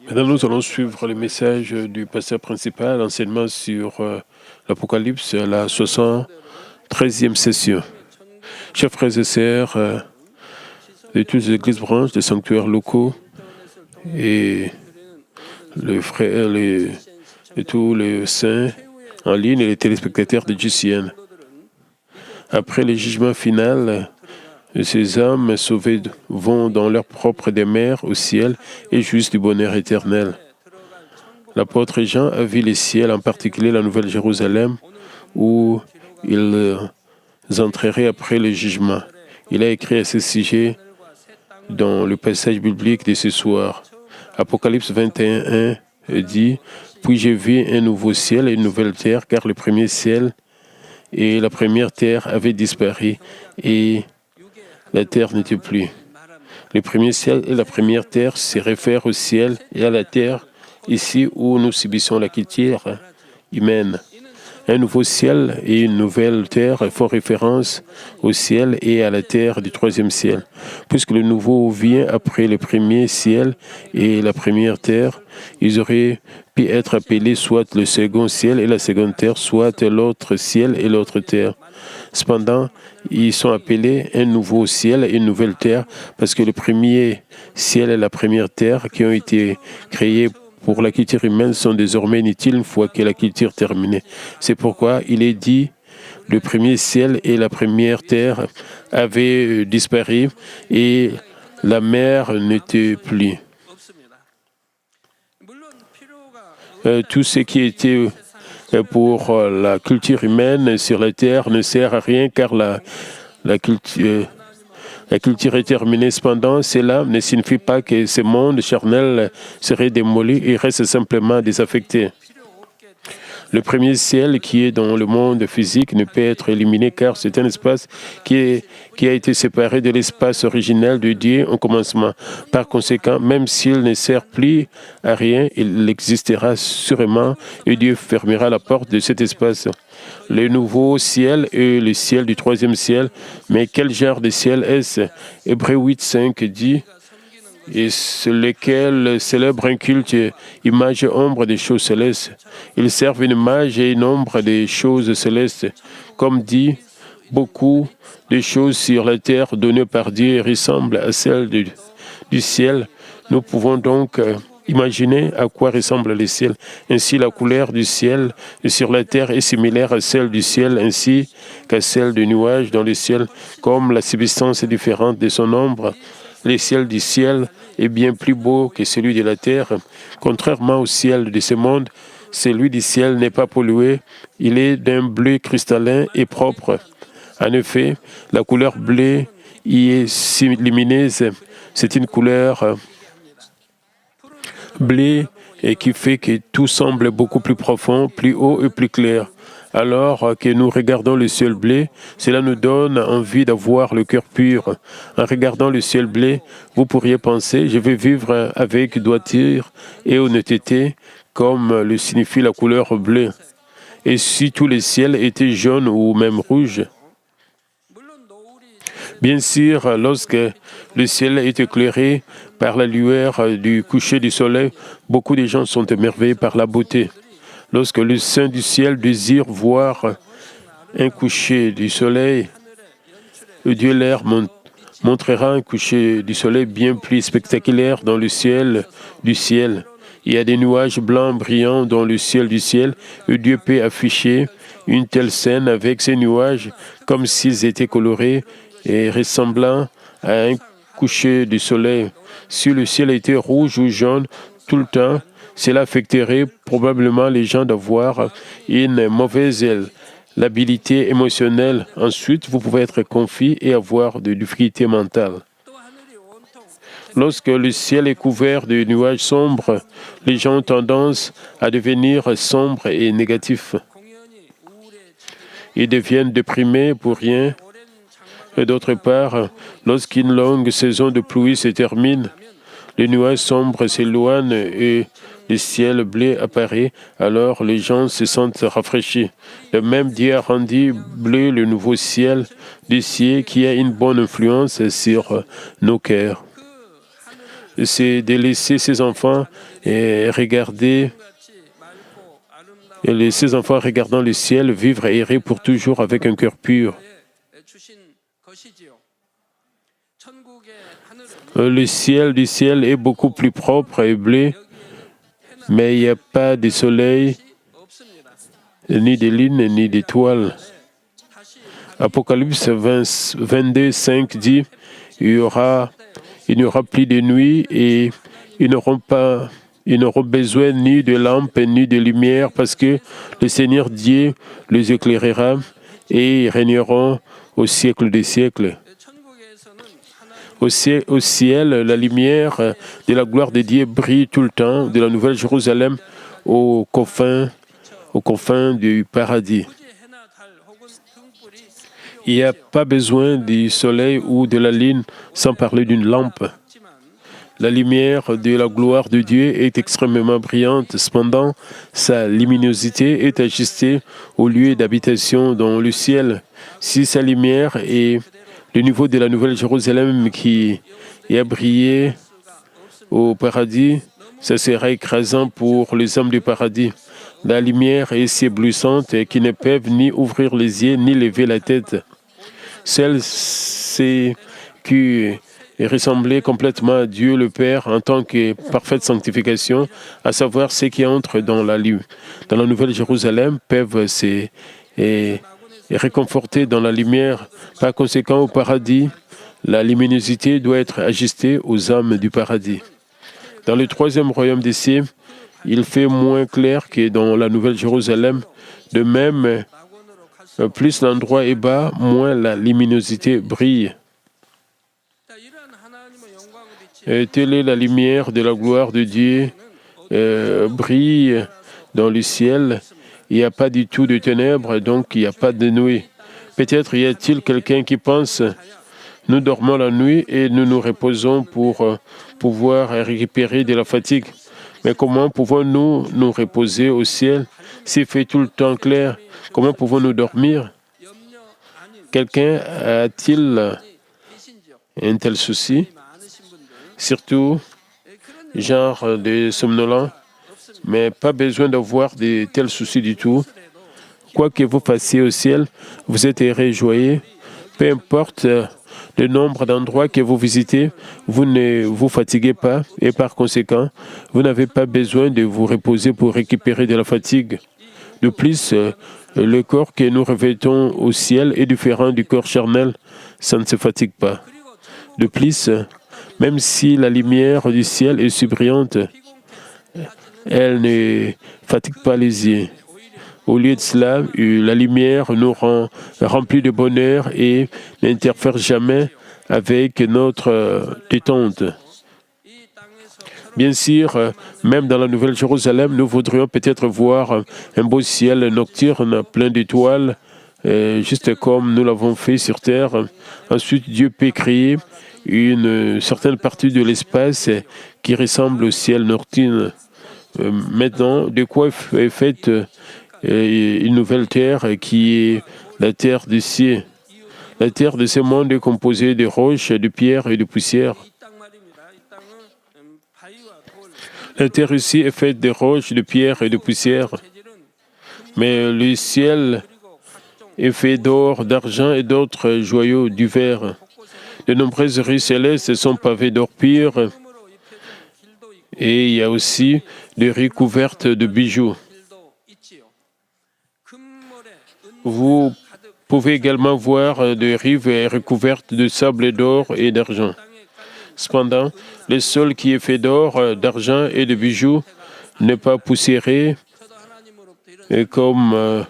Maintenant, nous allons suivre le message du pasteur principal, l'enseignement sur l'Apocalypse, la 73e session. Chers frères et sœurs de toutes les églises branches, des sanctuaires locaux et les frères et tous les saints en ligne et les téléspectateurs de GCN. Après le jugement final, ces âmes sauvées vont dans leur propre demeure au ciel et jouissent du bonheur éternel. L'apôtre Jean a vu le ciel, en particulier la Nouvelle Jérusalem, où ils entreraient après le jugement. Il a écrit à ce sujet dans le passage biblique de ce soir. Apocalypse 21:1 dit « Puis j'ai vu un nouveau ciel et une nouvelle terre, car le premier ciel et la première terre avaient disparu, et la terre n'était plus. » Le premier ciel et la première terre se réfèrent au ciel et à la terre, ici où nous subissons la culture humaine. Un nouveau ciel et une nouvelle terre font référence au ciel et à la terre du troisième ciel. Puisque le nouveau vient après le premier ciel et la première terre, ils auraient pu être appelés soit le second ciel et la seconde terre, soit l'autre ciel et l'autre terre. Cependant, ils sont appelés un nouveau ciel et une nouvelle terre parce que le premier ciel et la première terre qui ont été créés pour la culture humaine sont désormais inutiles une fois que la culture terminée. C'est pourquoi il est dit le premier ciel et la première terre avaient disparu et la mer n'était plus. Tout ce qui était pour la culture humaine sur la terre ne sert à rien car la culture est terminée. Cependant, cela ne signifie pas que ce monde charnel serait démoli et reste simplement désaffecté. Le premier ciel qui est dans le monde physique ne peut être éliminé car c'est un espace qui a été séparé de l'espace originel de Dieu au commencement. Par conséquent, même s'il ne sert plus à rien, il existera sûrement et Dieu fermera la porte de cet espace. Le nouveau ciel est le ciel du troisième ciel. Mais quel genre de ciel est-ce? Hébreux 8:5 dit et sur lesquels célèbrent un culte, image et ombre des choses célestes. Ils servent une image et une ombre des choses célestes. Comme dit, beaucoup de choses sur la terre données par Dieu ressemblent à celles du ciel. Nous pouvons donc imaginer à quoi ressemble le ciel. Ainsi, la couleur du ciel sur la terre est similaire à celle du ciel, ainsi qu'à celle du nuage dans le ciel. Comme la substance est différente de son ombre, le ciel du ciel est bien plus beau que celui de la terre. Contrairement au ciel de ce monde, celui du ciel n'est pas pollué. Il est d'un bleu cristallin et propre. En effet, la couleur bleue y est lumineuse. C'est une couleur bleue et qui fait que tout semble beaucoup plus profond, plus haut et plus clair. Alors que nous regardons le ciel bleu, cela nous donne envie d'avoir le cœur pur. En regardant le ciel bleu, vous pourriez penser, je vais vivre avec droiture et honnêteté, comme le signifie la couleur bleue. Et si tout le ciel était jaune ou même rouge? Bien sûr, lorsque le ciel est éclairé par la lueur du coucher du soleil, beaucoup de gens sont émerveillés par la beauté. Lorsque le Saint du ciel désire voir un coucher du soleil, Dieu leur montrera un coucher du soleil bien plus spectaculaire dans le ciel du ciel. Il y a des nuages blancs brillants dans le ciel du ciel et Dieu peut afficher une telle scène avec ces nuages comme s'ils étaient colorés et ressemblant à un coucher du soleil. Si le ciel était rouge ou jaune tout le temps, cela affecterait probablement les gens d'avoir une mauvaise labilité émotionnelle. Ensuite, vous pouvez être confus et avoir des difficultés mentales. Lorsque le ciel est couvert de nuages sombres, les gens ont tendance à devenir sombres et négatifs. Ils deviennent déprimés pour rien. Et d'autre part, lorsqu'une longue saison de pluie se termine, les nuages sombres s'éloignent et le ciel bleu apparaît, alors les gens se sentent rafraîchis. De même, Dieu a rendu bleu le nouveau ciel du ciel qui a une bonne influence sur nos cœurs. c'est de laisser ses enfants regarder, ses enfants regardant le ciel, vivre et errer pour toujours avec un cœur pur. Le ciel du ciel est beaucoup plus propre et bleu, mais il n'y a pas de soleil, ni de lune, ni d'étoiles. Apocalypse 22, 5 dit, il n'y aura plus de nuit et ils n'auront besoin ni de lampes ni de lumière parce que le Seigneur Dieu les éclairera et ils régneront au siècle des siècles. Au ciel, la lumière de la gloire de Dieu brille tout le temps, de la Nouvelle Jérusalem aux confins du paradis. Il n'y a pas besoin du soleil ou de la lune sans parler d'une lampe. La lumière de la gloire de Dieu est extrêmement brillante. Cependant, sa luminosité est ajustée au lieu d'habitation dans le ciel. Si sa lumière est le niveau de la Nouvelle Jérusalem qui a brillé au paradis, ça sera écrasant pour les hommes du paradis. La lumière est si éblouissante qu'ils ne peuvent ni ouvrir les yeux ni lever la tête. Celle qui ressembler complètement à Dieu le Père en tant que parfaite sanctification, à savoir ceux qui entrent dans la Nouvelle Jérusalem, peuvent se réconforter dans la lumière. Par conséquent, au paradis, la luminosité doit être ajustée aux âmes du paradis. Dans le troisième royaume des cieux, il fait moins clair que dans la Nouvelle Jérusalem. De même, plus l'endroit est bas, moins la luminosité brille. Telle est la lumière de la gloire de Dieu, brille dans le ciel. Il n'y a pas du tout de ténèbres, donc il n'y a pas de nuit. Peut-être y a-t-il quelqu'un qui pense, nous dormons la nuit et nous nous reposons pour pouvoir récupérer de la fatigue. Mais comment pouvons-nous nous reposer au ciel s'il fait tout le temps clair? Comment pouvons-nous dormir? Quelqu'un a-t-il un tel souci? Surtout, genre de somnolents, mais pas besoin d'avoir de tels soucis du tout. Quoi que vous fassiez au ciel, vous êtes réjoyé. Peu importe le nombre d'endroits que vous visitez, vous ne vous fatiguez pas et par conséquent, vous n'avez pas besoin de vous reposer pour récupérer de la fatigue. De plus, le corps que nous revêtons au ciel est différent du corps charnel. Ça ne se fatigue pas. De plus, même si la lumière du ciel est si brillante, elle ne fatigue pas les yeux. Au lieu de cela, la lumière nous rend remplis de bonheur et n'interfère jamais avec notre détente. Bien sûr, même dans la Nouvelle Jérusalem, nous voudrions peut-être voir un beau ciel nocturne plein d'étoiles, juste comme nous l'avons fait sur Terre. Ensuite, Dieu peut créer une certaine partie de l'espace qui ressemble au ciel nocturne. Maintenant, de quoi est faite une nouvelle terre qui est la terre du ciel? La terre de ce monde est composée de roches, de pierres et de poussière. La terre ici est faite de roches, de pierres et de poussière. Mais le ciel est fait d'or, d'argent et d'autres joyaux du verre. De nombreuses rues célestes sont pavées d'or pur et il y a aussi des rues couvertes de bijoux. Vous pouvez également voir des rives recouvertes de sable d'or et d'argent. Cependant, le sol qui est fait d'or, d'argent et de bijoux n'est pas poussiéré comme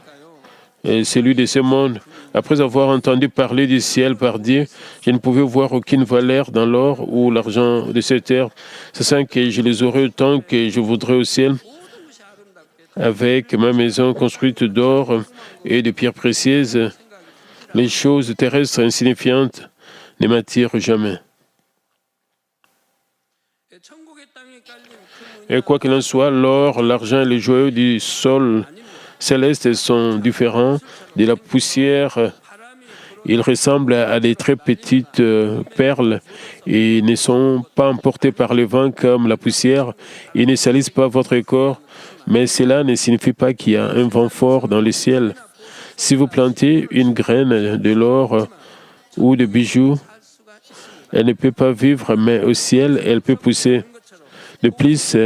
celui de ce monde. Après avoir entendu parler du ciel par Dieu, je ne pouvais voir aucune valeur dans l'or ou l'argent de cette terre. C'est ça que je les aurai autant que je voudrais au ciel, avec ma maison construite d'or et de pierres précieuses. Les choses terrestres insignifiantes ne m'attirent jamais. Et quoi qu'il en soit, l'or, l'argent et les joyaux du sol céleste sont différents de la poussière Ils ressemblent à des très petites perles et ne sont pas emportés par le vent comme la poussière. Ils ne salissent pas votre corps, mais cela ne signifie pas qu'il y a un vent fort dans le ciel. Si vous plantez une graine de l'or ou de bijoux, elle ne peut pas vivre, mais au ciel, elle peut pousser. De plus,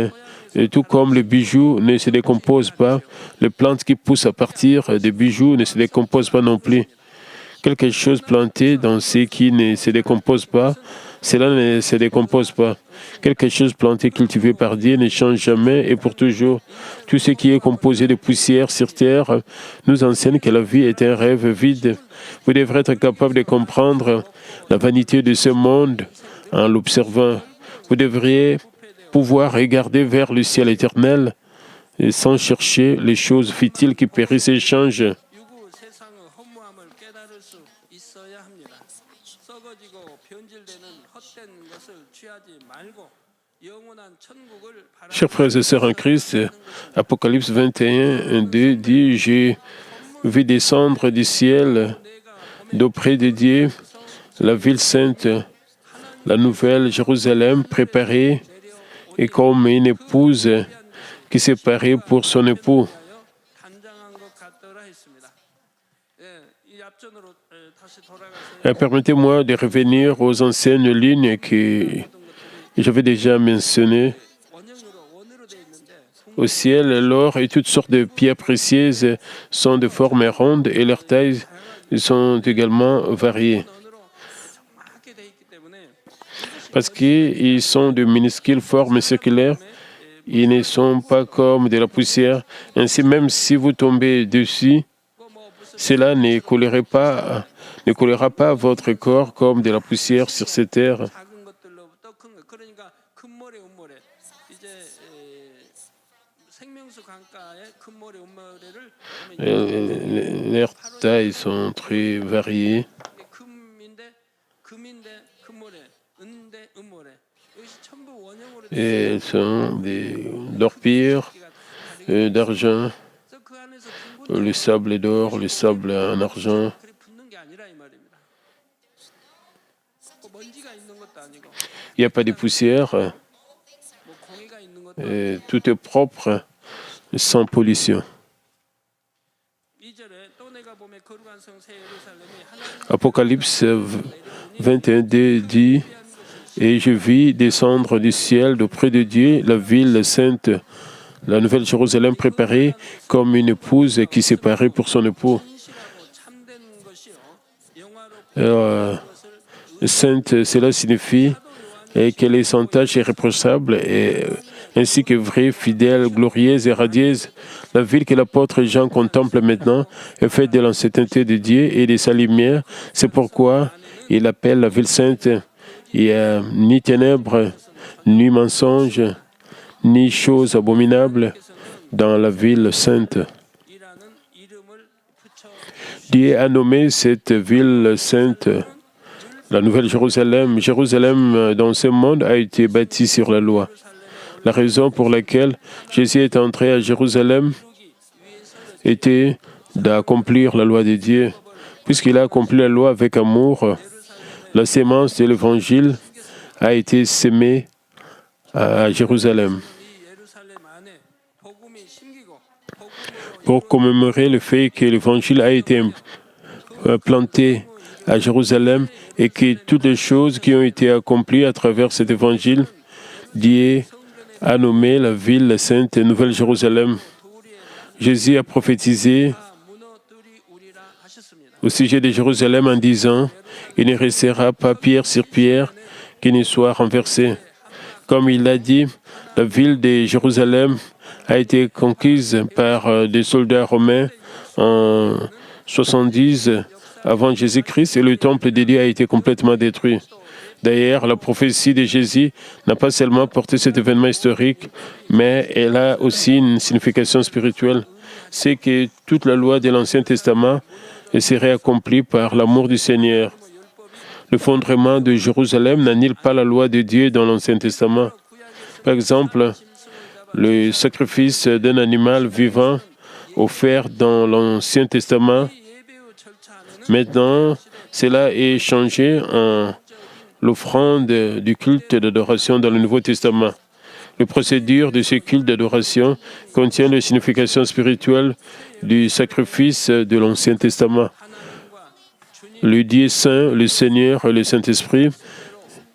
tout comme le bijou ne se décompose pas, les plantes qui poussent à partir des bijoux ne se décomposent pas non plus. Quelque chose planté dans ce qui ne se décompose pas, cela ne se décompose pas. Quelque chose planté, cultivé par Dieu ne change jamais et pour toujours. Tout ce qui est composé de poussière sur terre nous enseigne que la vie est un rêve vide. Vous devrez être capable de comprendre la vanité de ce monde en l'observant. Vous devriez pouvoir regarder vers le ciel éternel et sans chercher les choses futiles qui périssent et changent. Chers frères et sœurs en Christ, Apocalypse 21, 2 dit « J'ai vu descendre du ciel d'auprès de Dieu la ville sainte, la nouvelle Jérusalem préparée et comme une épouse qui s'est parée pour son époux. » Permettez-moi de revenir aux anciennes lignes que j'avais déjà mentionnées. Au ciel, l'or et toutes sortes de pierres précieuses sont de forme ronde et leurs tailles sont également variées. Parce qu'ils sont de minuscules formes circulaires, ils ne sont pas comme de la poussière. Ainsi, même si vous tombez dessus, cela ne collera pas à votre corps comme de la poussière sur cette terre. Leurs tailles sont très variées. Et elles sont d'or pur, d'argent, le sable est d'or, le sable en argent. Il n'y a pas de poussière. Et tout est propre, sans pollution. Apocalypse 21 dit « Et je vis descendre du ciel d'auprès de Dieu la ville sainte, la nouvelle Jérusalem préparée comme une épouse qui s'est parée pour son époux. » Sainte, cela signifie qu'elle est sans tache et irréprochable, ainsi que vraie, fidèle, glorieuse et radieuse. La ville que l'apôtre Jean contemple maintenant est faite de l'ancienneté de Dieu et de sa lumière. C'est pourquoi il l'appelle la ville sainte. Il n'y a ni ténèbres, ni mensonges, ni choses abominables dans la ville sainte. Dieu a nommé cette ville sainte la nouvelle Jérusalem. Jérusalem dans ce monde a été bâtie sur la loi. La raison pour laquelle Jésus est entré à Jérusalem était d'accomplir la loi de Dieu. Puisqu'il a accompli la loi avec amour, la sémence de l'Évangile a été semée à Jérusalem. Pour commémorer le fait que l'Évangile a été planté à Jérusalem et que toutes les choses qui ont été accomplies à travers cet Évangile, Dieu a nommé la ville sainte Nouvelle Jérusalem. Jésus a prophétisé au sujet de Jérusalem en disant « Il ne restera pas pierre sur pierre qui ne soit renversée ». Comme il l'a dit, la ville de Jérusalem a été conquise par des soldats romains en 70 avant Jésus-Christ et le temple de Dieu a été complètement détruit. D'ailleurs, la prophétie de Jésus n'a pas seulement porté cet événement historique, mais elle a aussi une signification spirituelle. C'est que toute la loi de l'Ancien Testament serait accomplie par l'amour du Seigneur. Le fondement de Jérusalem n'annule pas la loi de Dieu dans l'Ancien Testament. Par exemple, le sacrifice d'un animal vivant offert dans l'Ancien Testament, maintenant, cela est changé en l'offrande du culte d'adoration dans le Nouveau Testament. La procédure de ce culte d'adoration contient les significations spirituelles du sacrifice de l'Ancien Testament. Le Dieu saint, le Seigneur et le Saint-Esprit,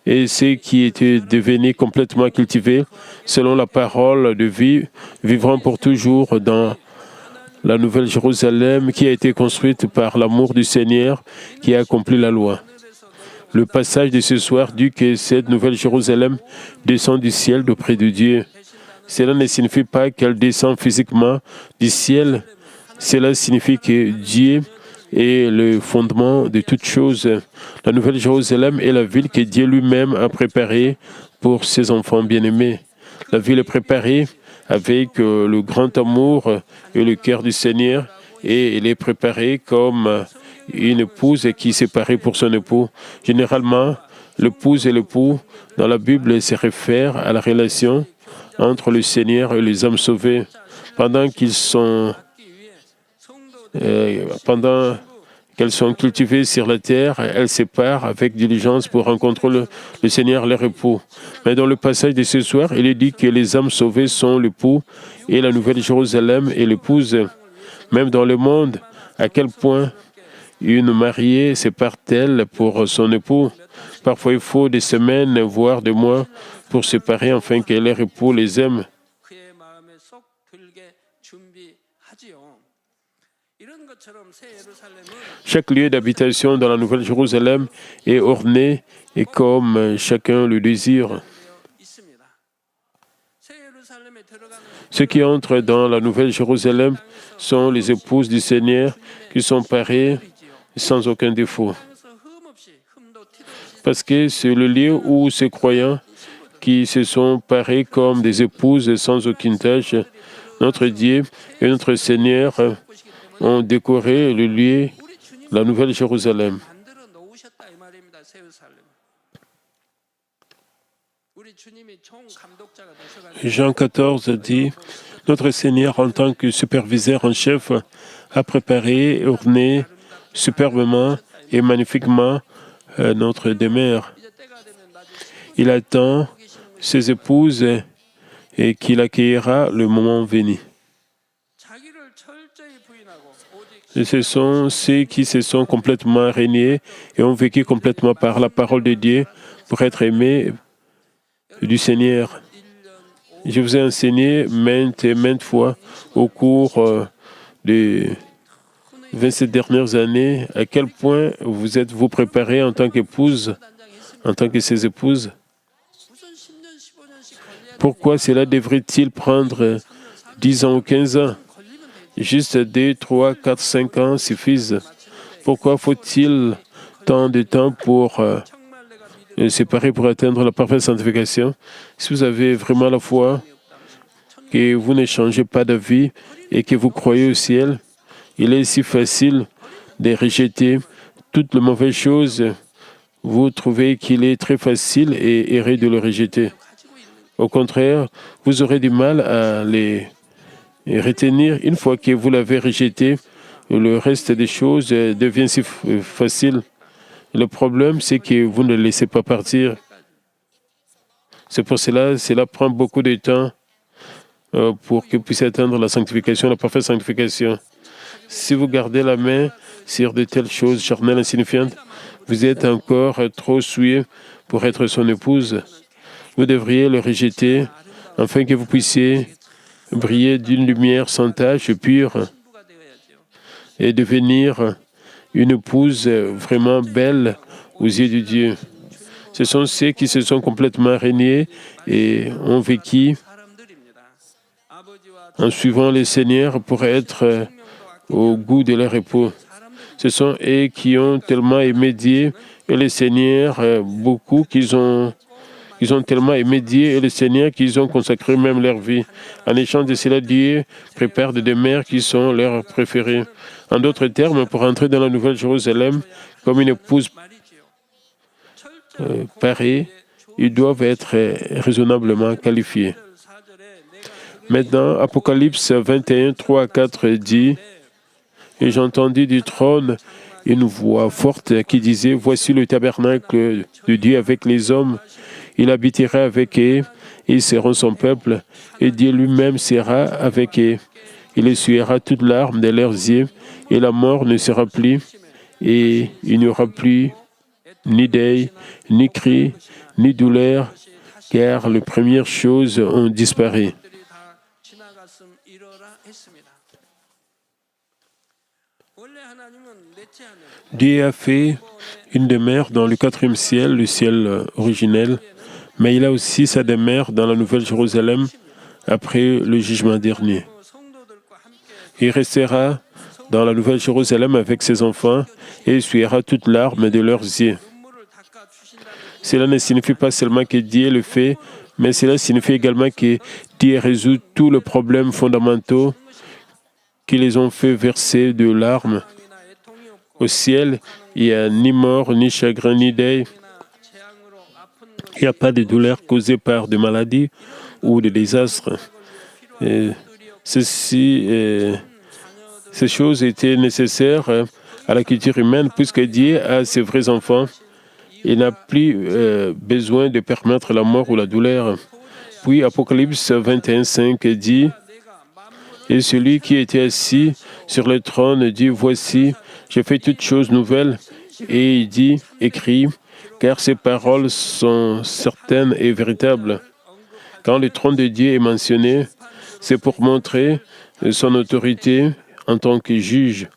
et ceux qui étaient devenus complètement cultivés selon la parole de vie, vivront pour toujours dans la Nouvelle Jérusalem qui a été construite par l'amour du Seigneur qui a accompli la loi. Le passage de ce soir dit que cette Nouvelle Jérusalem descend du ciel d'auprès de Dieu. Cela ne signifie pas qu'elle descend physiquement du ciel. Cela signifie que Dieu est le fondement de toutes choses. La Nouvelle Jérusalem est la ville que Dieu lui-même a préparée pour ses enfants bien-aimés. La ville est préparée avec le grand amour et le cœur du Seigneur, et elle est préparée comme une épouse qui s'est parée pour son époux. Généralement, l'épouse et l'époux, dans la Bible, se réfèrent à la relation entre le Seigneur et les âmes sauvées. Pendant qu'elles sont cultivées sur la terre, elles se séparent avec diligence pour rencontrer le Seigneur, leur époux. Mais dans le passage de ce soir, il est dit que les âmes sauvées sont l'époux et la Nouvelle Jérusalem est l'épouse. Même dans le monde, à quel point une mariée sépare-t-elle pour son époux? Parfois, il faut des semaines, voire des mois, pour se séparer afin que leur époux les aime. Chaque lieu d'habitation dans la Nouvelle Jérusalem est orné et comme chacun le désire. Ceux qui entrent dans la Nouvelle Jérusalem sont les épouses du Seigneur qui sont parées sans aucun défaut. Parce que c'est le lieu où ces croyants qui se sont parés comme des épouses sans aucune tâche, notre Dieu et notre Seigneur ont décoré le lieu, la Nouvelle Jérusalem. Jean 14 dit, notre Seigneur en tant que superviseur en chef a préparé et orné superbement et magnifiquement notre demeure. Il attend ses épouses et qu'il accueillera le moment venu. Et ce sont ceux qui se sont complètement régnés et ont vécu complètement par la parole de Dieu pour être aimés du Seigneur. Je vous ai enseigné maintes et maintes fois au cours des 27 dernières années à quel point vous êtes-vous préparés en tant qu'épouse, en tant que ses épouses. Pourquoi cela devrait-il prendre 10 ans ou 15 ans? Juste 2, 3, 4, 5 ans suffisent. Pourquoi faut-il tant de temps pour séparer pour atteindre la parfaite sanctification? Si vous avez vraiment la foi, que vous ne changez pas d'avis et que vous croyez au ciel, il est si facile de rejeter toutes les mauvaises choses. Vous trouvez qu'il est très facile et erré de le rejeter. Au contraire, vous aurez du mal à les retenir. Une fois que vous l'avez rejeté, le reste des choses devient si facile. Le problème, c'est que vous ne le laissez pas partir. C'est pour cela prend beaucoup de temps pour que vous puissiez atteindre la sanctification, la parfaite sanctification. Si vous gardez la main sur de telles choses charnelles insignifiantes, vous êtes encore trop souillé pour être son épouse. Vous devriez le rejeter afin que vous puissiez briller d'une lumière sans tache pure et devenir une épouse vraiment belle aux yeux de Dieu. Ce sont ceux qui se sont complètement régnés et ont vécu en suivant le Seigneur pour être au goût de leur époux. Ce sont eux qui ont tellement aimé Dieu et le Seigneur, beaucoup qu'ils ont tellement aimé Dieu et le Seigneur qu'ils ont consacré même leur vie. En échange de cela, Dieu prépare des demeures qui sont leurs préférées. En d'autres termes, pour entrer dans la Nouvelle Jérusalem comme une épouse parée, ils doivent être raisonnablement qualifiés. Maintenant, Apocalypse 21, 3 à 4 dit « Et j'entendis du trône une voix forte qui disait « Voici le tabernacle de Dieu avec les hommes. Il habitera avec eux, et ils seront son peuple, et Dieu lui-même sera avec eux. Il essuiera toutes larmes de leurs yeux, et la mort ne sera plus, et il n'y aura plus ni deuil, ni cri, ni douleur, car les premières choses ont disparu. » Dieu a fait une demeure dans le 4e ciel, le ciel originel, mais il a aussi sa demeure dans la Nouvelle Jérusalem après le jugement dernier. Il restera dans la Nouvelle Jérusalem avec ses enfants et essuiera toutes larmes de leurs yeux. Cela ne signifie pas seulement que Dieu le fait, mais cela signifie également que Dieu résout tous les problèmes fondamentaux qui les ont fait verser de larmes. Au ciel, il n'y a ni mort, ni chagrin, ni deuil. Il n'y a pas de douleur causée par des maladies ou des désastres. Ces choses étaient nécessaires à la culture humaine puisque Dieu a ses vrais enfants. Il n'a plus besoin de permettre la mort ou la douleur. Puis Apocalypse 21:5 dit « Et celui qui était assis sur le trône dit « Voici, je fais toutes choses nouvelles. » Et il dit « Écris, car ces paroles sont certaines et véritables. » Quand le trône de Dieu est mentionné, c'est pour montrer son autorité en tant que juge.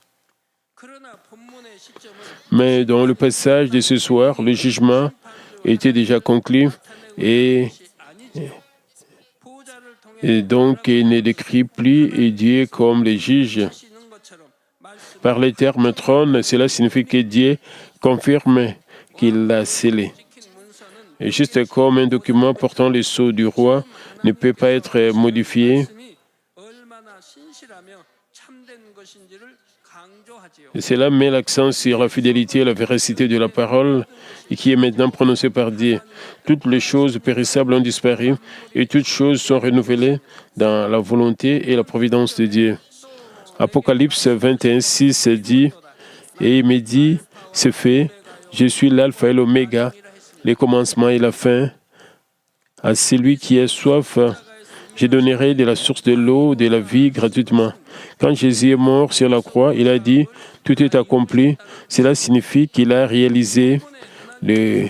Mais dans le passage de ce soir, le jugement était déjà conclu et donc il ne décrit plus Dieu comme le juge. Par les termes trône, cela signifie que Dieu confirme qu'il l'a scellé. Et juste comme un document portant le sceau du roi ne peut pas être modifié, et cela met l'accent sur la fidélité et la véracité de la parole et qui est maintenant prononcée par Dieu. Toutes les choses périssables ont disparu et toutes choses sont renouvelées dans la volonté et la providence de Dieu. Apocalypse 21:6 dit « Et il me dit, c'est fait, je suis l'alpha et l'oméga, le commencement et la fin. À celui qui a soif, je donnerai de la source de l'eau de la vie gratuitement. » Quand Jésus est mort sur la croix, il a dit « Tout est accompli ». Cela signifie qu'il a réalisé le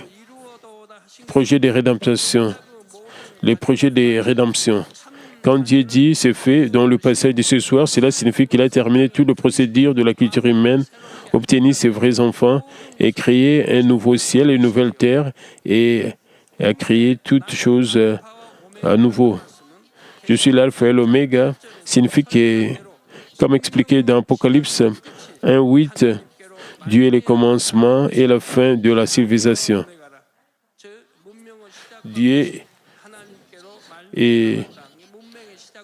projet de rédemption. Quand Dieu dit « c'est fait » dans le passage de ce soir, cela signifie qu'il a terminé tout le procédure de la culture humaine, obtenu ses vrais enfants et créé un nouveau ciel et une nouvelle terre et a créé toutes choses à nouveau. Je suis l'alpha et l'oméga signifie que, comme expliqué dans Apocalypse 1:8, Dieu est le commencement et la fin de la civilisation. Dieu est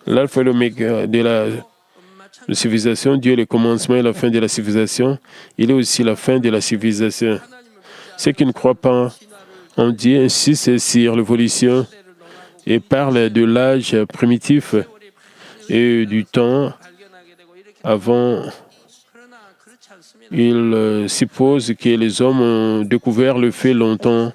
l'alpha et l'oméga de la civilisation. Dieu est le commencement et la fin de la civilisation. Il est aussi la fin de la civilisation. Ceux qui ne croient pas en Dieu insistent sur l'évolution et parlent de l'âge primitif et du temps avant. Ils supposent que les hommes ont découvert le fait longtemps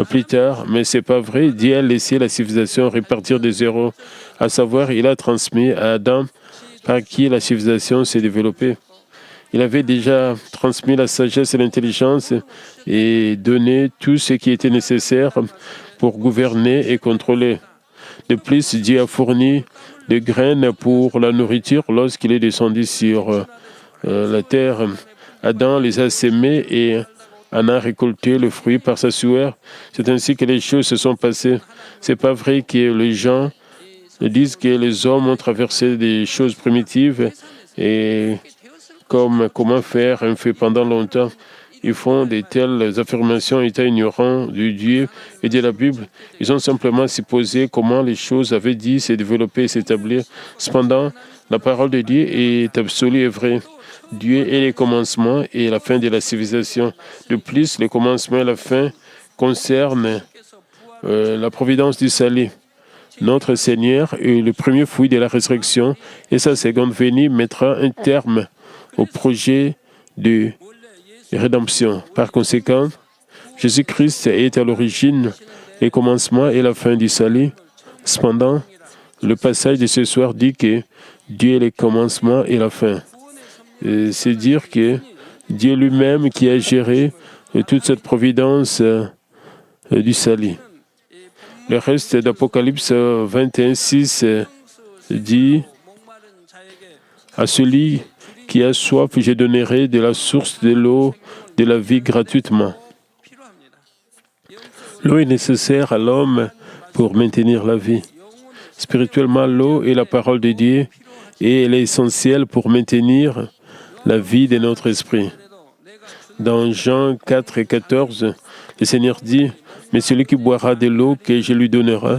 plus tard, mais ce n'est pas vrai. Dieu a laissé la civilisation repartir de zéro, à savoir, il a transmis à Adam par qui la civilisation s'est développée. Il avait déjà transmis la sagesse et l'intelligence et donné tout ce qui était nécessaire pour gouverner et contrôler. De plus, Dieu a fourni des graines pour la nourriture lorsqu'il est descendu sur la terre. Adam les a sémées et en a récolté le fruit par sa sueur. C'est ainsi que les choses se sont passées. Ce n'est pas vrai que les gens disent que les hommes ont traversé des choses primitives et comme comment faire un fait pendant longtemps. Ils font de telles affirmations étant ignorants de Dieu et de la Bible. Ils ont simplement supposé comment les choses avaient dit se développer et s'établir. Cependant, la parole de Dieu est absolue et vraie. Dieu est le commencement et la fin de la civilisation. De plus, le commencement et la fin concernent la providence du salut. Notre Seigneur est le premier fruit de la résurrection et sa seconde venue mettra un terme au projet de et rédemption. Par conséquent, Jésus-Christ est à l'origine, les commencements et la fin du salut. Cependant, le passage de ce soir dit que Dieu est le commencement et la fin. C'est dire que Dieu lui-même qui a géré toute cette providence du salut. Le reste d'Apocalypse 21:6 dit « À celui qui a soif, je donnerai de la source de l'eau de la vie gratuitement. » L'eau est nécessaire à l'homme pour maintenir la vie. Spirituellement, l'eau est la parole de Dieu et elle est essentielle pour maintenir la vie de notre esprit. Dans Jean 4:14, le Seigneur dit « Mais celui qui boira de l'eau que je lui donnerai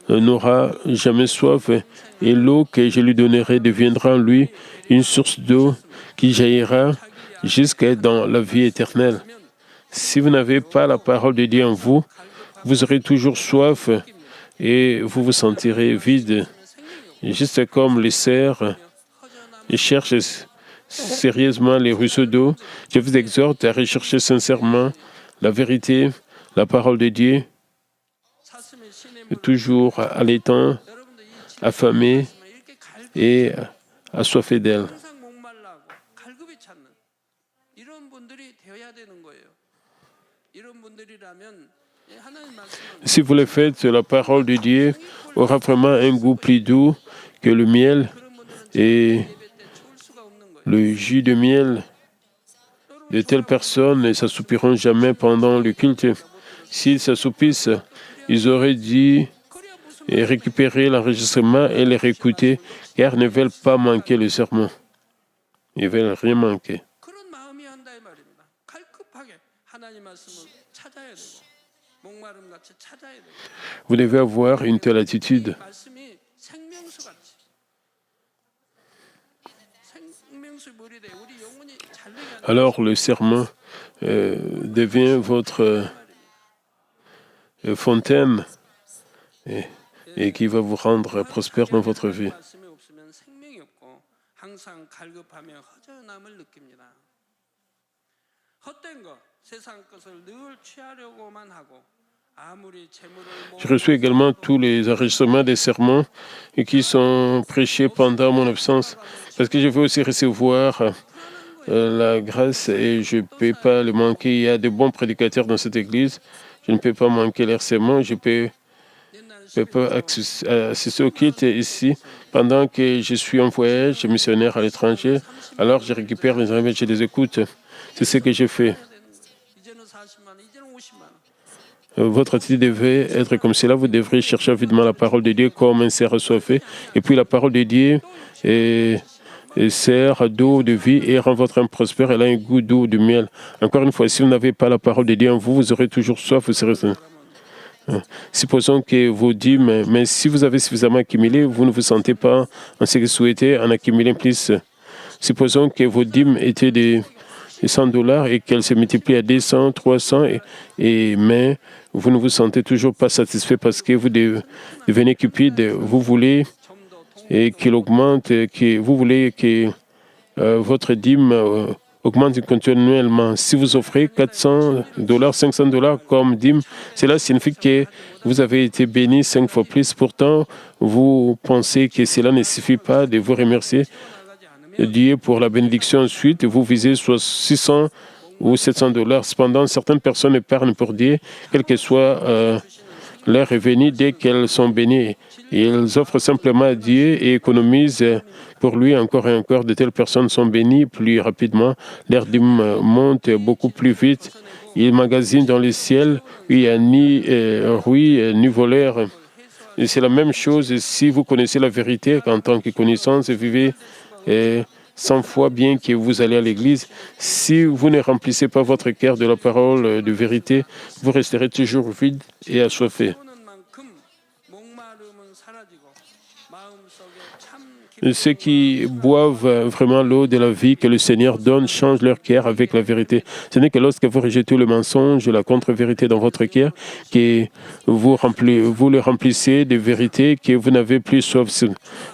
n'aura jamais soif, et l'eau que je lui donnerai deviendra en lui une source d'eau qui jaillira jusque dans la vie éternelle. » Si vous n'avez pas la parole de Dieu en vous, vous aurez toujours soif et vous vous sentirez vide. Juste comme les cerfs cherchent sérieusement les ruisseaux d'eau, je vous exhorte à rechercher sincèrement la vérité, la parole de Dieu, toujours allaitant, affamé et assoiffé d'elle. Si vous le faites, la parole de Dieu aura vraiment un goût plus doux que le miel et le jus de miel. De telles personnes ne s'assoupiront jamais pendant le culte. S'ils s'assoupissent, ils auraient dû récupérer l'enregistrement et les réécouter, car ils ne veulent pas manquer le sermon. Ils ne veulent rien manquer. Vous devez avoir une telle attitude. Alors le serment devient votre fontaine et qui va vous rendre prospère dans votre vie. Je reçois également tous les enregistrements des sermons qui sont prêchés pendant mon absence, parce que je veux aussi recevoir la grâce et je ne peux pas le manquer. Il y a de bons prédicateurs dans cette église. Je ne peux pas manquer leurs sermons. Je ne peux pas assister au culte ici pendant que je suis en voyage missionnaire à l'étranger. Alors je récupère les enregistrements, je les écoute. C'est ce que je fais. Votre attitude devait être comme cela. Vous devrez chercher avidement la parole de Dieu comme un cerf assoiffé. Et puis la parole de Dieu sert d'eau de vie et rend votre âme prospère. Elle a un goût d'eau, de miel. Encore une fois, si vous n'avez pas la parole de Dieu en vous, vous aurez toujours soif. Vous serez... Supposons que vous dites, mais si vous avez suffisamment accumulé, vous ne vous sentez pas en ce que vous souhaitez en accumuler plus. Supposons que vos dîmes étaient des $100 et qu'elles se multiplient à 200, 300, mais vous ne vous sentez toujours pas satisfait parce que vous devenez cupide. Vous voulez qu'il augmente, vous voulez que votre dîme augmente continuellement. Si vous offrez $400, $500 comme dîme, cela signifie que vous avez été béni 5 fois plus. Pourtant, vous pensez que cela ne suffit pas de vous remercier Dieu pour la bénédiction. Ensuite, vous visez soit 600 ou $700. Cependant, certaines personnes épargnent pour Dieu, quel que soit leur revenu, dès qu'elles sont bénies. Et elles offrent simplement à Dieu et économisent pour lui encore et encore. De telles personnes sont bénies plus rapidement. Leur dîme monte beaucoup plus vite. Ils magasinent dans le ciel où il n'y a ni rouille ni voleur. Et c'est la même chose si vous connaissez la vérité en tant que connaissance et vivez 100 fois bien que vous allez à l'église. Si vous ne remplissez pas votre cœur de la parole de vérité, vous resterez toujours vide et assoiffé. Ceux qui boivent vraiment l'eau de la vie que le Seigneur donne changent leur cœur avec la vérité. Ce n'est que lorsque vous rejetez le mensonge, la contre-vérité dans votre cœur, que vous le remplissez de vérité que vous n'avez plus soif.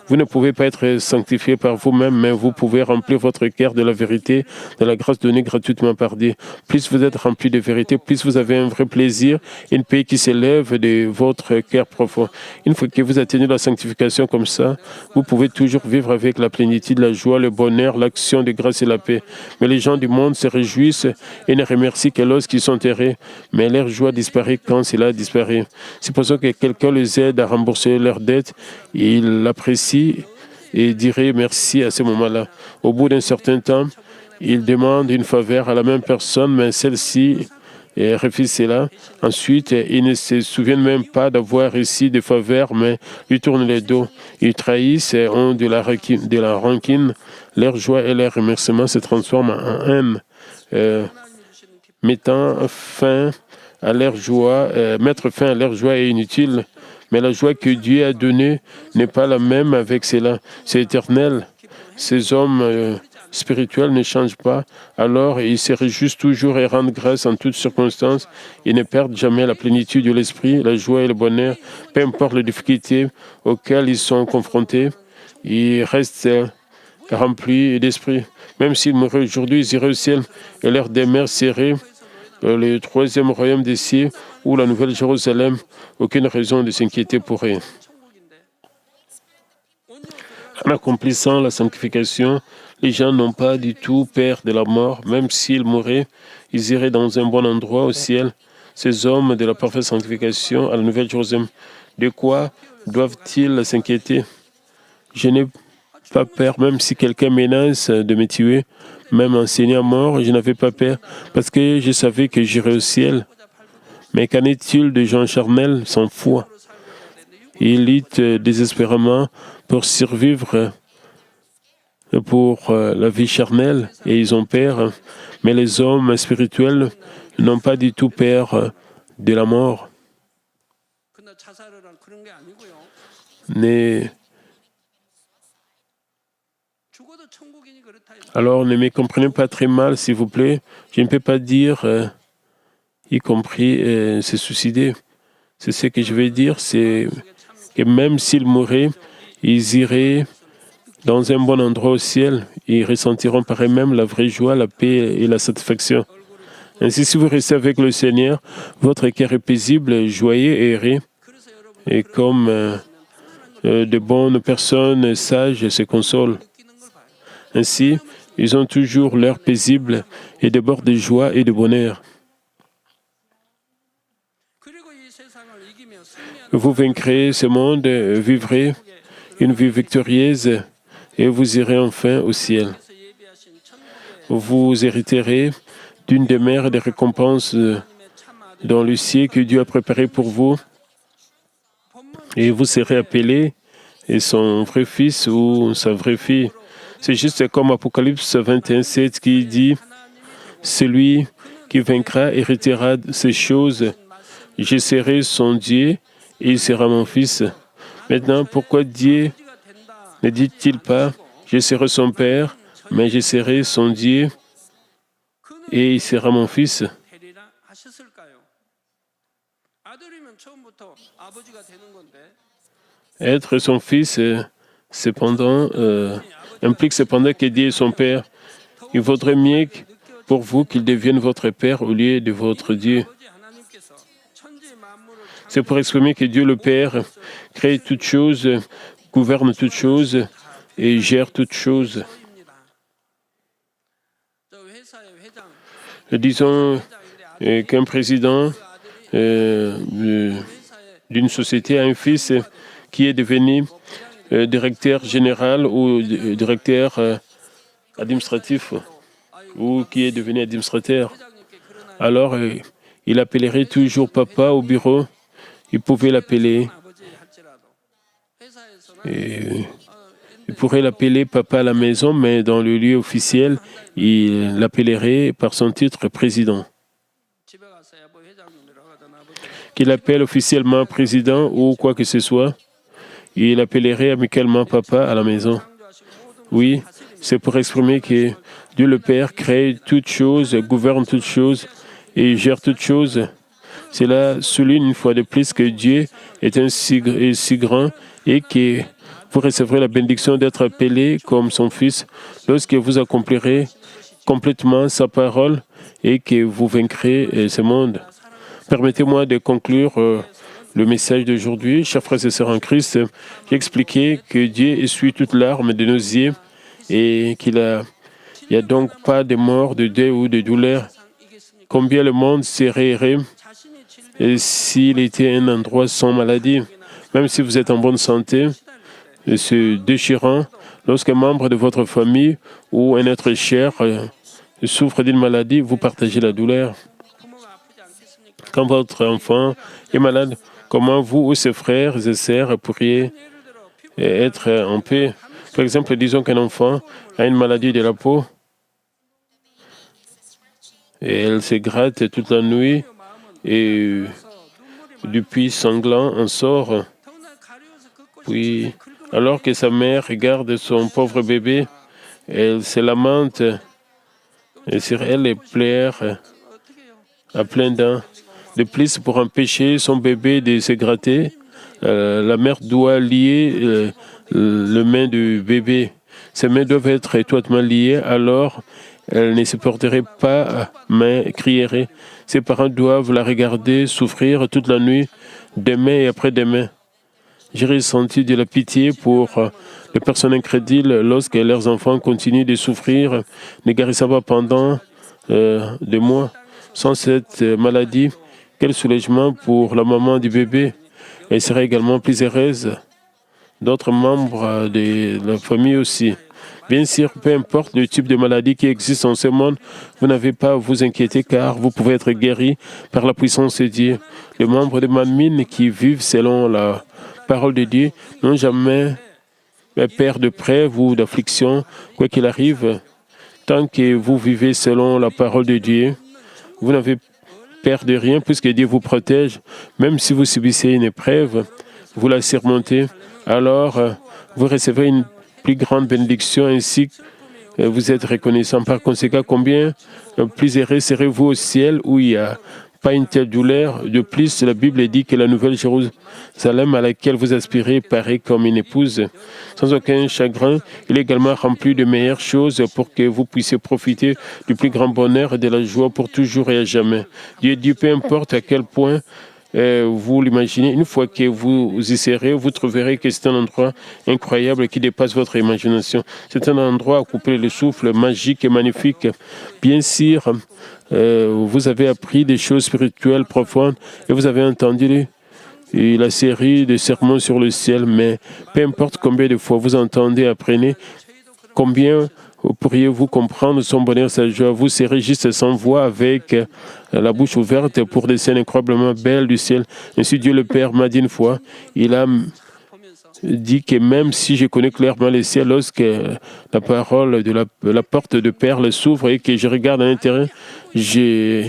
Vous ne pouvez pas être sanctifié par vous-même, mais vous pouvez remplir votre cœur de la vérité, de la grâce donnée gratuitement par Dieu. Plus vous êtes rempli de vérité, plus vous avez un vrai plaisir, une paix qui s'élève de votre cœur profond. Une fois que vous atteignez la sanctification comme ça, vous pouvez toujours vivre avec la plénitude, la joie, le bonheur, l'action de grâce et la paix. Mais les gens du monde se réjouissent et ne remercient que lorsqu'ils sont terrés. Mais leur joie disparaît quand cela disparaît. C'est pour ça que quelqu'un les aide à rembourser leurs dettes. Ils l'apprécient et diraient merci à ce moment-là. Au bout d'un certain temps, ils demandent une faveur à la même personne, mais celle-ci refuse cela. Ensuite, ils ne se souviennent même pas d'avoir reçu des faveurs, mais lui tournent le dos. Ils trahissent et ont de la rancune. Leur joie et leur remerciement se transforment en haine, mettre fin à leur joie est inutile. Mais la joie que Dieu a donnée n'est pas la même avec cela. C'est éternel. Ces hommes spirituels ne changent pas. Alors, ils se réjouissent toujours et rendent grâce en toutes circonstances. Ils ne perdent jamais la plénitude de l'esprit, la joie et le bonheur, peu importe les difficultés auxquelles ils sont confrontés. Ils restent remplis d'esprit. Même s'ils mouraient aujourd'hui, ils iraient au ciel et leur demeure serait le troisième royaume des cieux ou la nouvelle Jérusalem. Aucune raison de s'inquiéter pour eux. En accomplissant la sanctification, les gens n'ont pas du tout peur de la mort. Même s'ils mouraient, ils iraient dans un bon endroit au ciel. Ces hommes de la parfaite sanctification à la nouvelle Jérusalem, de quoi doivent-ils s'inquiéter? Je n'ai pas peur, même si quelqu'un menace de me tuer. Même en saignant mort, je n'avais pas peur parce que je savais que j'irais au ciel. Mais qu'en est-il de gens charnels sans foi? Ils luttent désespérément pour survivre pour la vie charnelle et ils ont peur. Mais les hommes spirituels n'ont pas du tout peur de la mort. Alors ne me comprenez pas très mal, s'il vous plaît. Je ne peux pas dire, y compris se suicider. C'est ce que je veux dire, c'est que même s'ils mouraient, ils iraient dans un bon endroit au ciel. Ils ressentiront par eux-mêmes la vraie joie, la paix et la satisfaction. Ainsi, si vous restez avec le Seigneur, votre cœur est paisible, joyeux et heureux. Et comme de bonnes personnes sages se consolent. Ainsi, ils ont toujours l'air paisible et débordent de joie et de bonheur. Vous vaincrez ce monde, vivrez une vie victorieuse et vous irez enfin au ciel. Vous hériterez d'une demeure de récompenses dans le ciel que Dieu a préparé pour vous et vous serez appelé son vrai fils ou sa vraie fille. C'est juste comme Apocalypse 21:7 qui dit « Celui qui vaincra héritera ces choses. Je serai son Dieu et il sera mon fils. » Maintenant, pourquoi Dieu ne dit-il pas « Je serai son père, mais je serai son Dieu et il sera mon fils » ? Être son fils, implique cependant que Dieu est son Père. Il vaudrait mieux pour vous qu'il devienne votre Père au lieu de votre Dieu. C'est pour exprimer que Dieu le Père crée toutes choses, gouverne toutes choses et gère toutes choses. Disons qu'un président d'une société a un fils qui est devenu directeur général ou directeur administratif ou qui est devenu administrateur. Alors, il appellerait toujours papa au bureau. Il pouvait l'appeler. Il pourrait l'appeler papa à la maison, mais dans le lieu officiel, il l'appellerait par son titre président. Qu'il appelle officiellement président ou quoi que ce soit, il appellerait amicalement papa à la maison. Oui, c'est pour exprimer que Dieu le Père crée toutes choses, gouverne toutes choses et gère toutes choses. Cela souligne une fois de plus que Dieu est si grand et que vous recevrez la bénédiction d'être appelé comme son Fils lorsque vous accomplirez complètement sa parole et que vous vaincrez ce monde. Permettez-moi de conclure le message d'aujourd'hui. Chers frères et sœurs en Christ, j'ai expliqué que Dieu essuie toutes larmes de nos yeux et qu'il n'y a donc pas de mort, de deuil ou de douleur. Combien le monde serait heureux s'il était un endroit sans maladie. Même si vous êtes en bonne santé, c'est déchirant lorsqu'un membre de votre famille ou un être cher souffre d'une maladie, vous partagez la douleur. Quand votre enfant est malade, comment vous ou ses frères et sœurs pourriez être en paix? Par exemple, disons qu'un enfant a une maladie de la peau et elle se gratte toute la nuit et du puits sanglant en sort. Puis, alors que sa mère regarde son pauvre bébé, elle se lamente et sur elle les pleure à pleines dents. De plus, pour empêcher son bébé de se gratter, la mère doit lier les mains du bébé. Ses mains doivent être étroitement liées, alors elle ne supporterait pas, mais crierait. Ses parents doivent la regarder souffrir toute la nuit, demain et après-demain. J'ai ressenti de la pitié pour les personnes incrédules lorsque leurs enfants continuent de souffrir, ne guérissant pas pendant des mois. Sans cette maladie, quel soulagement pour la maman du bébé. Elle serait également plus heureuse. D'autres membres de la famille aussi. Bien sûr, peu importe le type de maladie qui existe en ce monde, vous n'avez pas à vous inquiéter car vous pouvez être guéri par la puissance de Dieu. Les membres de Manmin qui vivent selon la parole de Dieu n'ont jamais peur de preuve ou d'affliction, quoi qu'il arrive. Tant que vous vivez selon la parole de Dieu, vous n'avez peur de rien puisque Dieu vous protège. Même si vous subissez une épreuve, vous la surmontez, alors vous recevez une plus grande bénédiction ainsi que vous êtes reconnaissant. Par conséquent, combien plus heureux serez-vous au ciel où il n'y a pas une telle douleur. De plus, la Bible dit que la nouvelle Jérusalem à laquelle vous aspirez paraît comme une épouse. Sans aucun chagrin, il est également rempli de meilleures choses pour que vous puissiez profiter du plus grand bonheur et de la joie pour toujours et à jamais. Dieu dit, peu importe à quel point vous l'imaginez, une fois que vous y serez, vous trouverez que c'est un endroit incroyable qui dépasse votre imagination. C'est un endroit à couper le souffle, magique et magnifique. Bien sûr, vous avez appris des choses spirituelles profondes et vous avez entendu la série de sermons sur le ciel, mais peu importe combien de fois vous entendez, apprenez, combien pourriez-vous comprendre son bonheur, sa joie? Vous serez juste sans voix avec la bouche ouverte pour des scènes incroyablement belles du ciel. Ainsi Dieu le Père m'a dit une fois, il a dit que même si je connais clairement le ciel, lorsque la parole de la porte de perles s'ouvre et que je regarde à l'intérieur, je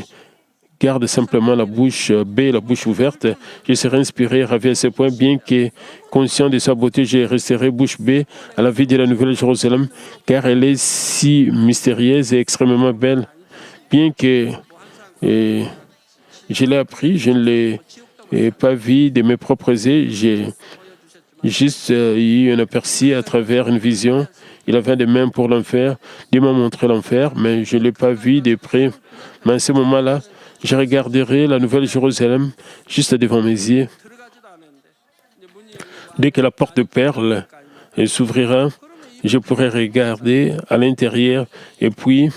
garde simplement la bouche bée, la bouche ouverte. Je serai inspiré, ravi à ce point, bien que conscient de sa beauté, je resterai bouche bée à la vie de la Nouvelle Jérusalem, car elle est si mystérieuse et extrêmement belle. Bien que je l'ai appris, je ne l'ai pas vu de mes propres yeux, j'ai juste eu un aperçu à travers une vision. Il avait des mains pour l'enfer. Dieu m'a montré l'enfer, mais je ne l'ai pas vu de près. Mais à ce moment-là, je regarderai la Nouvelle Jérusalem juste devant mes yeux. Dès que la porte de perles s'ouvrira, je pourrai regarder à l'intérieur et puis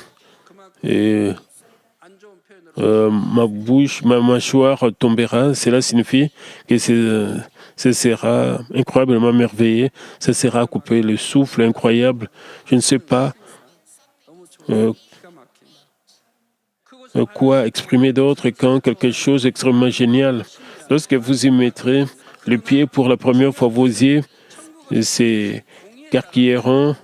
ma bouche, ma mâchoire tombera. Cela signifie que ce sera incroyablement merveilleux. Ce sera couper le souffle incroyable. Je ne sais pas quoi exprimer d'autre quand quelque chose d'extrêmement génial. Lorsque vous y mettrez le pied pour la première fois, vos yeux s'écarquilleront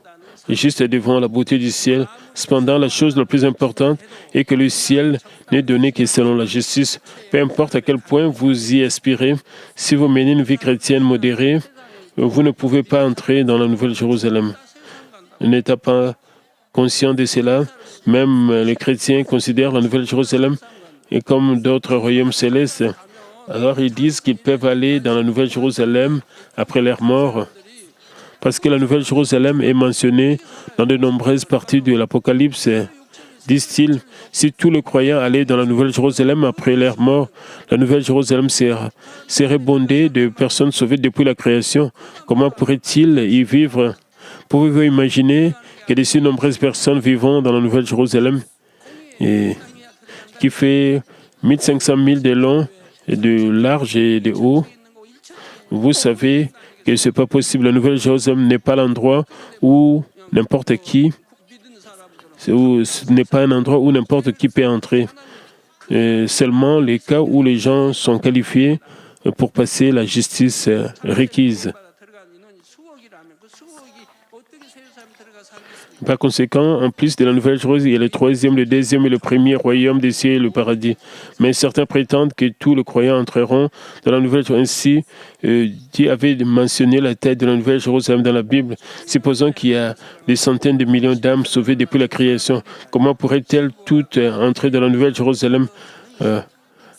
juste devant la beauté du ciel. Cependant, la chose la plus importante est que le ciel n'est donné que selon la justice. Peu importe à quel point vous y aspirez, si vous menez une vie chrétienne modérée, Vous ne pouvez pas entrer dans la Nouvelle Jérusalem. N'étant pas conscient de cela, même les chrétiens considèrent la Nouvelle Jérusalem et comme d'autres royaumes célestes. Alors ils disent qu'ils peuvent aller dans la Nouvelle Jérusalem après leur mort, parce que la Nouvelle Jérusalem est mentionnée dans de nombreuses parties de l'Apocalypse. Disent-ils, si tous les croyants allaient dans la Nouvelle Jérusalem après leur mort, la Nouvelle Jérusalem serait bondée de personnes sauvées depuis la création. Comment pourraient-ils y vivre? Pouvez-vous imaginer que de si nombreuses personnes vivant dans la Nouvelle Jérusalem, et qui fait 1500 milles de long, et de large et de haut? Vous savez que ce n'est pas possible. La Nouvelle Jérusalem n'est pas l'endroit où n'importe qui, ce n'est pas un endroit où n'importe qui peut entrer. Seulement les cas où les gens sont qualifiés pour passer la justice requise. Par conséquent, en plus de la Nouvelle Jérusalem, il y a le troisième, le deuxième et le premier royaume des cieux et le paradis. Mais certains prétendent que tous les croyants entreront dans la Nouvelle Jérusalem. Ainsi, Dieu avait mentionné la tête de la Nouvelle Jérusalem dans la Bible. Supposons qu'il y a des centaines de millions d'âmes sauvées depuis la création. Comment pourraient-elles toutes entrer dans la Nouvelle Jérusalem?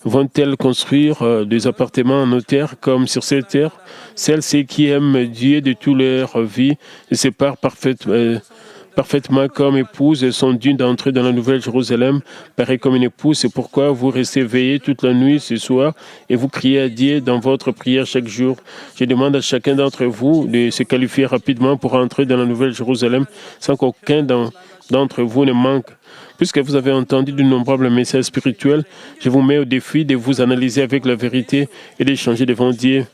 Vont-elles construire des appartements en terre comme sur cette terre? Celles qui aiment Dieu de toute leur vie et se séparent parfaitement comme épouse et sont dignes d'entrer dans la Nouvelle Jérusalem, pareil comme une épouse. C'est pourquoi vous restez veillés toute la nuit ce soir et vous criez à Dieu dans votre prière chaque jour. Je demande à chacun d'entre vous de se qualifier rapidement pour entrer dans la Nouvelle Jérusalem sans qu'aucun d'entre vous ne manque. Puisque vous avez entendu d'innombrables messages spirituels, je vous mets au défi de vous analyser avec la vérité et d'échanger devant Dieu.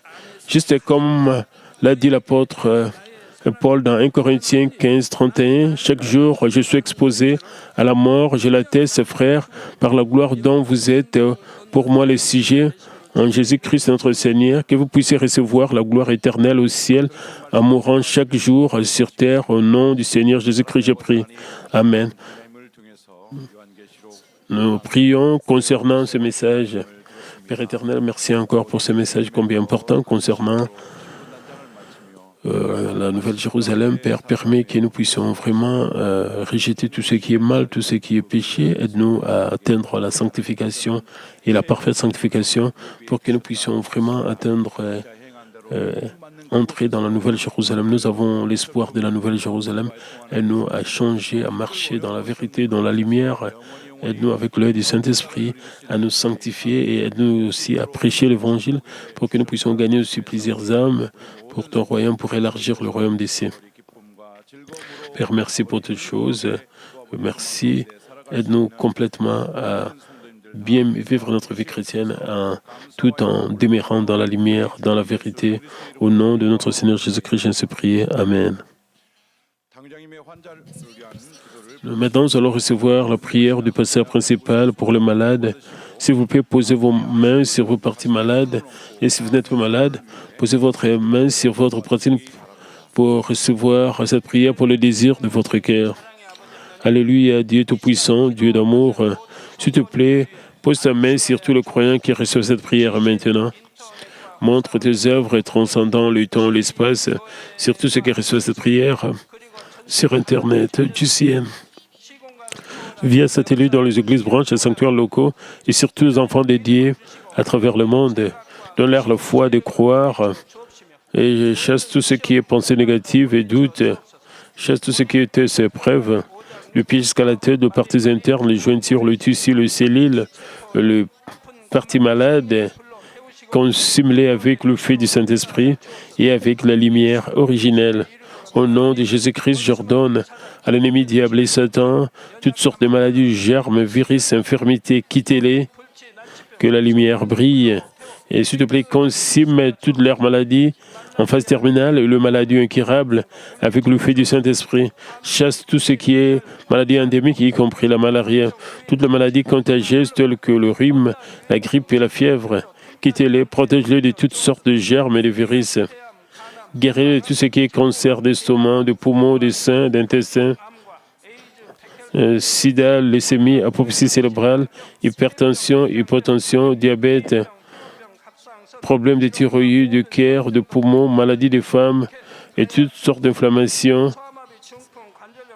Juste comme l'a dit l'apôtre Paul dans 1 Corinthiens 15, 31, « Chaque jour, je suis exposé à la mort. Je l'atteste, frère, par la gloire dont vous êtes pour moi le sujet en Jésus-Christ notre Seigneur, que vous puissiez recevoir la gloire éternelle au ciel en mourant chaque jour sur terre. Au nom du Seigneur Jésus-Christ, je prie. Amen. » Nous prions concernant ce message. Père éternel, merci encore pour ce message combien important concernant la Nouvelle Jérusalem. Père, permet que nous puissions vraiment rejeter tout ce qui est mal, tout ce qui est péché. Aide-nous à atteindre la sanctification et la parfaite sanctification pour que nous puissions vraiment entrer dans la Nouvelle Jérusalem. Nous avons l'espoir de la Nouvelle Jérusalem. Aide-nous à changer, à marcher dans la vérité, dans la lumière. Aide-nous avec l'œil du Saint-Esprit à nous sanctifier et aide-nous aussi à prêcher l'Évangile pour que nous puissions gagner aussi plusieurs âmes pour ton royaume, pour élargir le royaume des cieux. Père, merci pour toutes choses. Merci. Aide-nous complètement à bien vivre notre vie chrétienne tout en demeurant dans la lumière, dans la vérité. Au nom de notre Seigneur Jésus-Christ, je sais prier. Amen. Maintenant, nous allons recevoir la prière du pasteur principal pour les malades. S'il vous plaît, posez vos mains sur vos parties malades. Et si vous n'êtes pas malade, posez votre main sur votre poitrine pour recevoir cette prière pour le désir de votre cœur. Alléluia, Dieu Tout-Puissant, Dieu d'amour. S'il te plaît, pose ta main sur tous les croyants qui reçoivent cette prière maintenant. Montre tes œuvres transcendant le temps et l'espace sur tous ceux qui reçoivent cette prière sur Internet, du ciel, via satellite dans les églises, branches et sanctuaires locaux et sur tous les enfants dédiés à travers le monde. Donne-leur la foi de croire et chasse tout ce qui est pensée négative et doute. Chasse tout ce qui était ses preuves. Le pied jusqu'à la tête, de parties internes, les jointures, le tissu, le cellule, le partie malade, consumé avec le feu du Saint-Esprit et avec la lumière originelle. Au nom de Jésus-Christ, j'ordonne à l'ennemi diable et Satan, toutes sortes de maladies, germes, virus, infirmités, quittez-les, que la lumière brille. Et s'il te plaît, consume toutes leurs maladies en phase terminale et le maladie incurable avec le feu du Saint-Esprit. Chasse tout ce qui est maladie endémique, y compris la malaria, toutes les maladies contagieuses telles que le rhume, la grippe et la fièvre. Quittez-les, protège-les de toutes sortes de germes et de virus. Guérir tout ce qui est cancer d'estomac, de poumons, de seins, d'intestin, sida, leucémie, apoplexie cérébrale, hypertension, hypotension, diabète, problèmes de thyroïde, de cœur, de poumons, maladies des femmes et toutes sortes d'inflammations.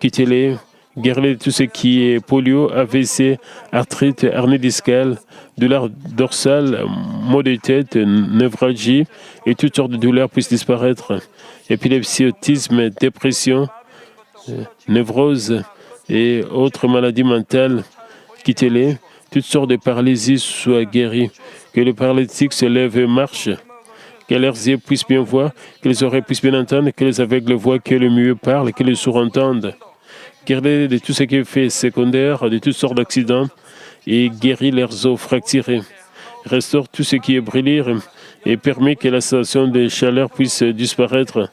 Quittez-les, guéris tout ce qui est polio, AVC, arthrite, hernie discale, douleur dorsale, maux de tête, névralgie et toutes sortes de douleurs puissent disparaître. Épilepsie, autisme, dépression, névrose et autres maladies mentales, quittez-les. Toutes sortes de paralysies soient guéries. Que les paralytiques se lèvent et marchent. Que leurs yeux puissent bien voir, que les oreilles puissent bien entendre, que les aveugles voient, que les muets parlent, que les sourds entendent. Guéris de tout ce qui est fait secondaire, de toutes sortes d'accidents, et guéris leurs os fracturés. Restaure tout ce qui est brûlé et permet que la sensation de chaleur puisse disparaître.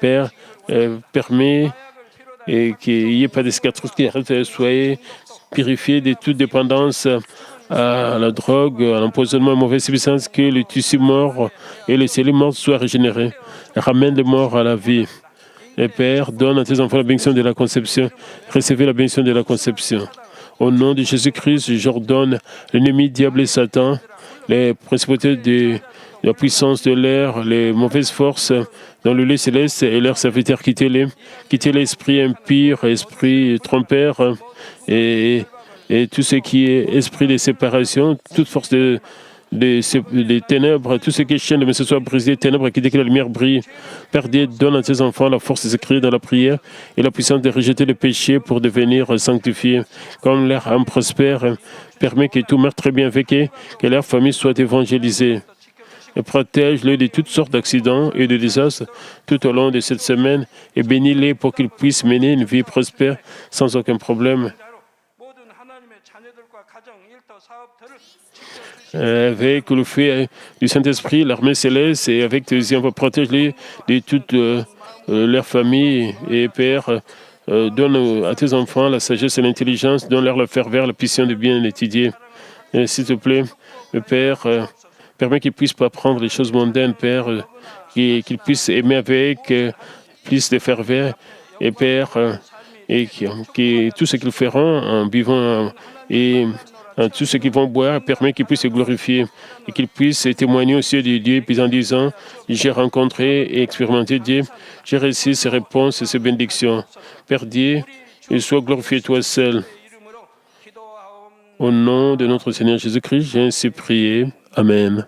Père, permet qu'il n'y ait pas de cicatrices qui arrêtent, soyez purifiés de toute dépendance à la drogue, à l'empoisonnement, à la mauvaise substance, que le tissu mort et les cellules mortes soient régénérés. Ramène les morts à la vie. Et Père, donne à tes enfants la bénédiction de la conception. Recevez la bénédiction de la conception. Au nom de Jésus-Christ, j'ordonne l'ennemi, diable et Satan, les principautés de la puissance de l'air, les mauvaises forces dans le lieu céleste et leurs serviteurs, quittez-les. Quittez l'esprit impur, esprit trompeur et tout ce qui est esprit de séparation, toute force des ténèbres, tout ce qui est chaîne, mais ce soit brisé, ténèbres, qui dès que la lumière brille. Père Dieu, donne à tes enfants la force de s'écrire dans la prière et la puissance de rejeter le péché pour devenir sanctifiés. Comme leur âme prospère, permet que tout meurtre très bien vécu, que leur famille soit évangélisée. Et protège-les de toutes sortes d'accidents et de désastres tout au long de cette semaine et bénis-les pour qu'ils puissent mener une vie prospère sans aucun problème. Avec le feu du Saint-Esprit, l'armée céleste, et avec tes enfants, protège-les de toute leur famille. Et Père, donne à tes enfants la sagesse et l'intelligence, donne-leur la ferveur, la puissance de bien étudier. S'il te plaît, Père, permets qu'ils ne puissent pas prendre les choses mondaines, Père, qu'ils puissent aimer avec plus de ferveur. Et Père, et tout ce qu'ils feront en vivant et tout ce qu'ils vont boire permet qu'ils puissent se glorifier et qu'ils puissent témoigner aussi de Dieu, puis en disant, j'ai rencontré et expérimenté Dieu, j'ai reçu ces réponses et ces bénédictions. Père Dieu, et sois glorifié toi seul. Au nom de notre Seigneur Jésus-Christ, j'ai ainsi prié. Amen.